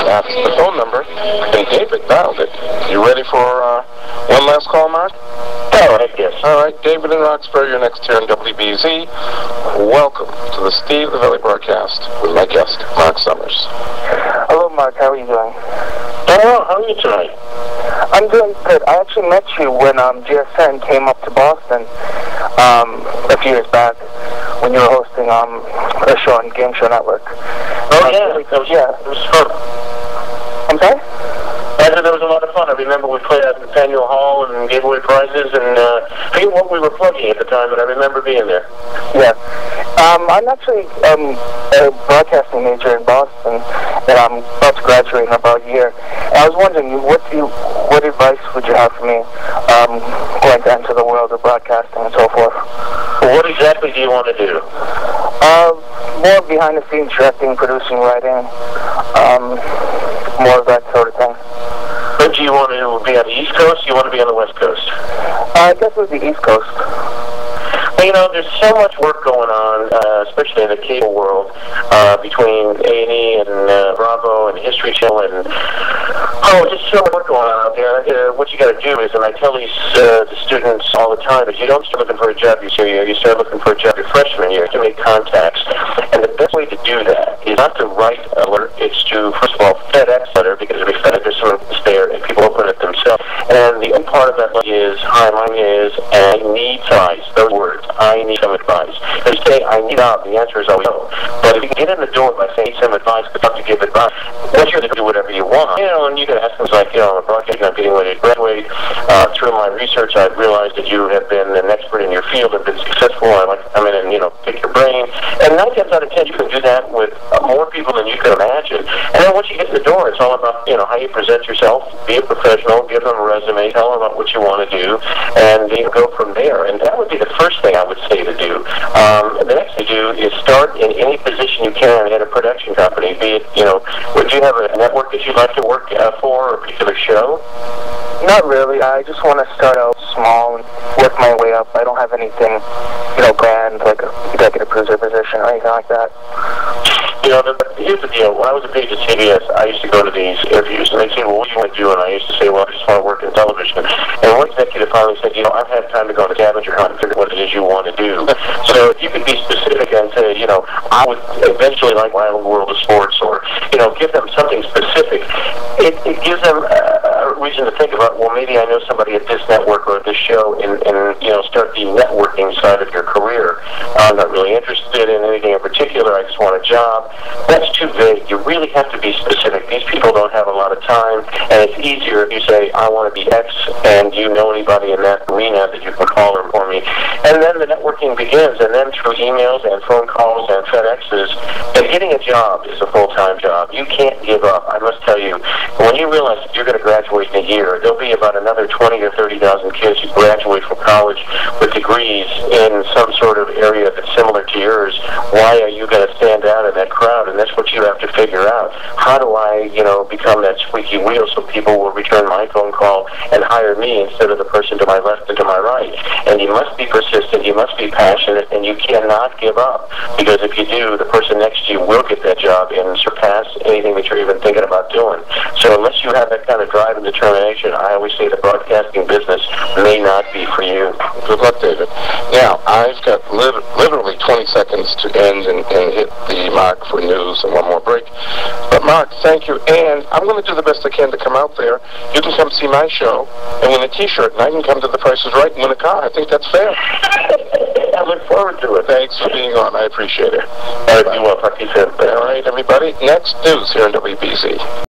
That's the phone number. And David dialed it. You ready for one last call, Marc? All right, yes. All right, David in Roxbury, you're next here on WBZ. Welcome to the Steve LeVeille Broadcast with my guest, Marc Summers. Hello, Marc. How are you doing? Oh, how are you tonight? I'm doing good. I actually met you when GSN came up to Boston a few years back when you were hosting a show on Game Show Network. Oh, yeah. It was fun. I'm sorry? I said there was a lot of fun. I remember we played at Faneuil Hall and gave away prizes, and I forget what we were plugging at the time, but I remember being there. Yeah. I'm actually a broadcasting major in Boston, and I'm about to graduate in about a year. And I was wondering, what advice would you have for me going to enter the world of broadcasting and so forth? Well, what exactly do you want to do? More behind the scenes, directing, producing, writing, more of that sort of thing. But do you want to be on the East Coast, or do you want to be on the West Coast? I guess it was the East Coast. Well, you know, there's so much work going on, especially in the cable world, between A&E and Bravo and History Channel, and just so much work going on out there. What you got to do is, and I tell these the students all the time, is you don't start looking for a job your senior year, you start looking for a job your freshman year to make contacts. And the best way to do that is not to write an alert, it's to, first of all, FedEx letter, because if you FedEx, there's someone there and people open it themselves. And the other part of that is, hi, my name is, and I need advice, those words. I need some advice. If you say, I need out, the answer is always no. But if you can get in the door by saying some advice, good luck to give advice, once you're going to do whatever you want, and you can ask things like, I'm a broadcaster, I'm getting ready to graduate. Through my research, I've realized that you have been an expert in your field and been successful. I'd like to come in and, pick your brain. And 9 times out of 10, you can do that with more people than you can imagine. And then once you get in the door, it's all about, how you present yourself, be a professional, give them a resume, tell them about what you want to do, and go from there. And that would be the first thing I would say to do. The next thing to do is start in any position you can at a production company. Be it, would you have a network that you'd like to work for, or a particular show? Not really. I just want to start out small and work my way up. I don't have anything, grand, like an executive producer position or anything like that. Here's the deal. When I was a page at CBS, I used to go to these interviews, and they'd say, well, what do you want to do? And I used to say, well, I just want to work in television. And one executive finally said, I've had time to go on a scavenger hunt and figure out what it is you want to do. So if you could be specific and say, I would eventually like Wild World of Sports, or, give them something specific, it gives them a reason to think about, well, maybe I know somebody at this network or at this show, and start the networking side of your career. I'm not really interested in anything in particular. I just want a job. That's too vague. You really have to be specific. These people don't have a lot of time, and it's easier if you say, I want to be X, and you know anybody in that arena that you can call or for me. And then the networking begins, and then through emails and phone calls and FedExes, and getting a job is a full-time job. You can't give up. I must tell you, when you realize that you're going to graduate in a year, there'll be about another 20 or 30,000 kids who graduate from college with degrees in some sort of area that's similar to yours. Why are you going to stand out in that crowd? And that's what you have to figure out. How do I, become that squeaky wheel so people will return my phone call and hire me instead of the person to my left and to my right? And you must be persistent, you must be passionate, and you cannot give up. Because if you do, the person next to you will get that job and surpass anything that you're even thinking about doing. So unless you have that kind of drive and determination, I always say the broadcasting business may not be for you. Good luck, David. Now, I've got literally 20 seconds to end and hit the mark for news and one more break. But Marc, thank you, and I'm going to do the best I can to come out there. You can come see my show and win a T-shirt, and I can come to The Price is Right and win a car. I think that's fair. I look forward to it. Thanks for being on. I appreciate it. All right, you will. Talk to you soon. All right, everybody. Next news here on WBZ.